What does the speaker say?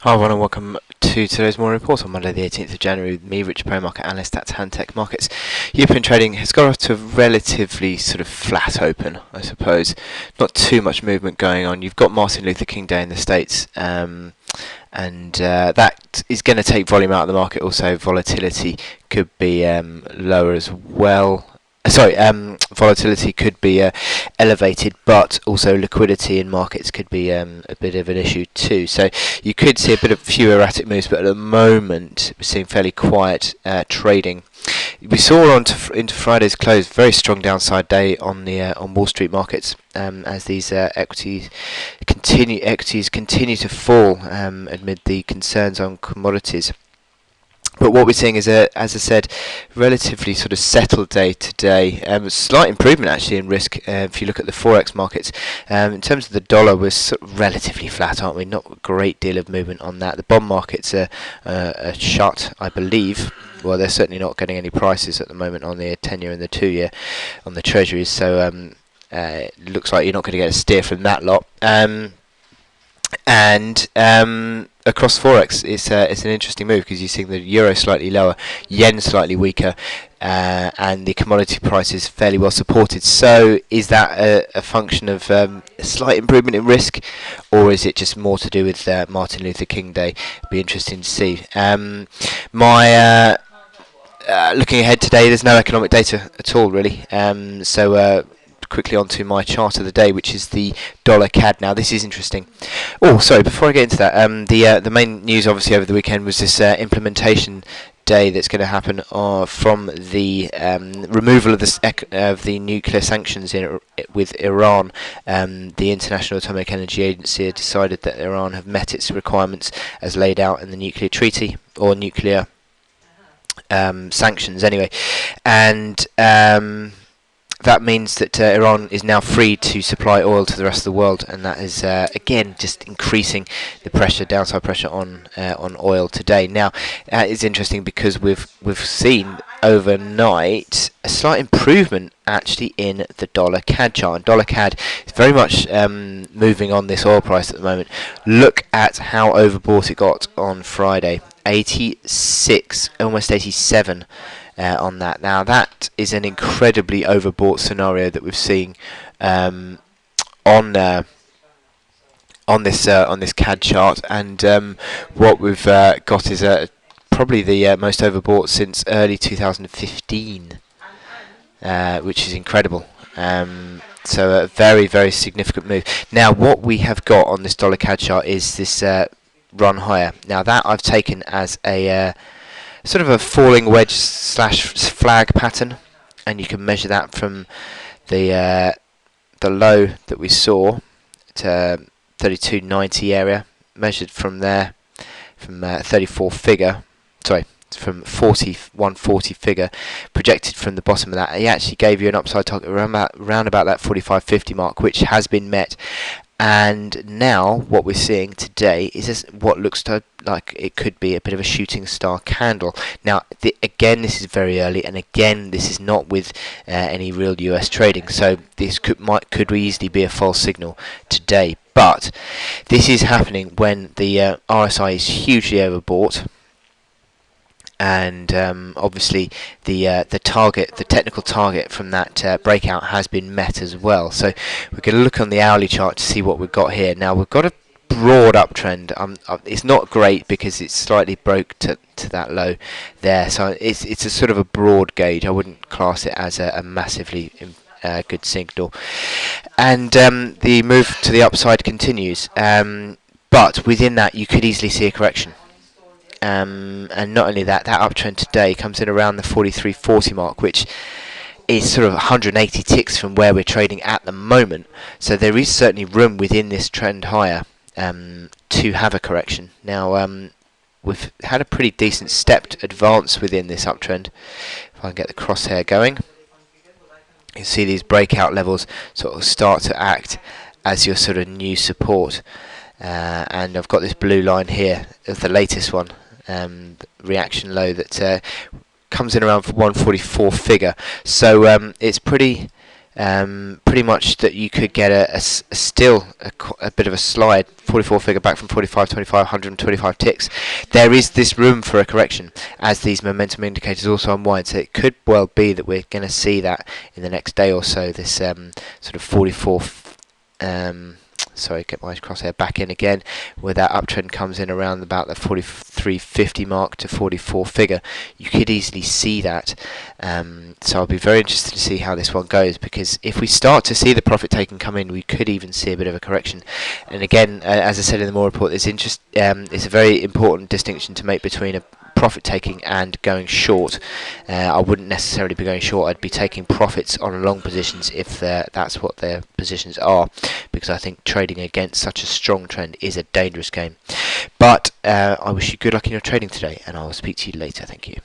Hi everyone and welcome to today's morning report on Monday the 18th of January with me, Richard Perry, market analyst at Hantech Markets. European trading has got off to a relatively sort of flat open, I suppose. Not too much movement going on. You've got Martin Luther King Day in the States, and that is going to take volume out of the market. Also, volatility could be lower as well. Volatility could be elevated, but also liquidity in markets could be a bit of an issue too. So you could see a bit of few erratic moves, but at the moment we're seeing fairly quiet trading. We saw into Friday's close, very strong downside day on the on Wall Street markets as these equities continue to fall amid the concerns on commodities. But what we're seeing is, as I said, relatively sort of settled day today. Slight improvement actually in risk if you look at the forex markets. In terms of the dollar, we're sort of relatively flat, aren't we? Not a great deal of movement on that. The bond markets are shut, I believe. Well, they're certainly not getting any prices at the moment on the 10-year and the 2-year on the treasuries. So it looks like you're not going to get a steer from that lot. And across forex, it's an interesting move because you're seeing the euro slightly lower, yen slightly weaker, and the commodity price is fairly well supported. So, is that a function of a slight improvement in risk, or is it just more to do with Martin Luther King Day? It'll be interesting to see. Looking ahead today, there's no economic data at all, really. Quickly onto my chart of the day, which is the dollar CAD. Now, this is interesting. Oh, sorry. Before I get into that, the main news, obviously, over the weekend was this implementation day that's going to happen from the removal of the nuclear sanctions with Iran. The International Atomic Energy Agency had decided that Iran have met its requirements as laid out in the nuclear treaty or nuclear sanctions, anyway, and that means that Iran is now free to supply oil to the rest of the world, and that is again just increasing the downside pressure on oil today. Now, it's interesting because we've seen overnight a slight improvement actually in the dollar CAD chart. And dollar CAD is very much moving on this oil price at the moment. Look at how overbought it got on Friday. 86, almost 87. On that. Now that is an incredibly overbought scenario that we've seen on this CAD chart, and what we've got is probably the most overbought since early 2015, which is incredible. So a very, very significant move. Now what we have got on this dollar CAD chart is this run higher. Now that I've taken as a sort of a falling wedge / flag pattern, and you can measure that from the low that we saw to 32.90 area, measured from there, from 34 figure, sorry, from 140 figure, projected from the bottom of that. He actually gave you an upside target around about that 45.50 mark, which has been met. And now what we're seeing today is what looks like it could be a bit of a shooting star candle. Now, again, this is very early, and again, this is not with any real US trading, so this could easily be a false signal today. But this is happening when the RSI is hugely overbought. And obviously the technical target from that breakout has been met as well. So we're going to look on the hourly chart to see what we've got here. Now we've got a broad uptrend. It's not great because it's slightly broke to that low there. So it's a sort of a broad gauge. I wouldn't class it as a massively good signal. And the move to the upside continues. But within that, you could easily see a correction. And not only that uptrend today comes in around the 43.40 mark, which is sort of 180 ticks from where we're trading at the moment. So there is certainly room within this trend higher to have a correction. Now we've had a pretty decent stepped advance within this uptrend. If I can get the crosshair going, you see these breakout levels sort of start to act as your sort of new support. And I've got this blue line here of the latest one, reaction low that comes in around 144 figure. So it's pretty pretty much that you could get a bit of a slide, 44 figure back from 45.25, 125 ticks. There is this room for a correction as these momentum indicators also unwind, so it could well be that we're going to see that in the next day or so, this sort of 44 sorry, get my crosshair back in again, where that uptrend comes in around about the 43.50 mark to 44 figure. You could easily see that. So I'll be very interested to see how this one goes, because if we start to see the profit taking come in, we could even see a bit of a correction. And again, as I said in the Moore report, it's a very important distinction to make between a profit taking and going short. I wouldn't necessarily be going short. I'd be taking profits on long positions if that's what their positions are, because I think trading against such a strong trend is a dangerous game. But I wish you good luck in your trading today, and I will speak to you later. Thank you.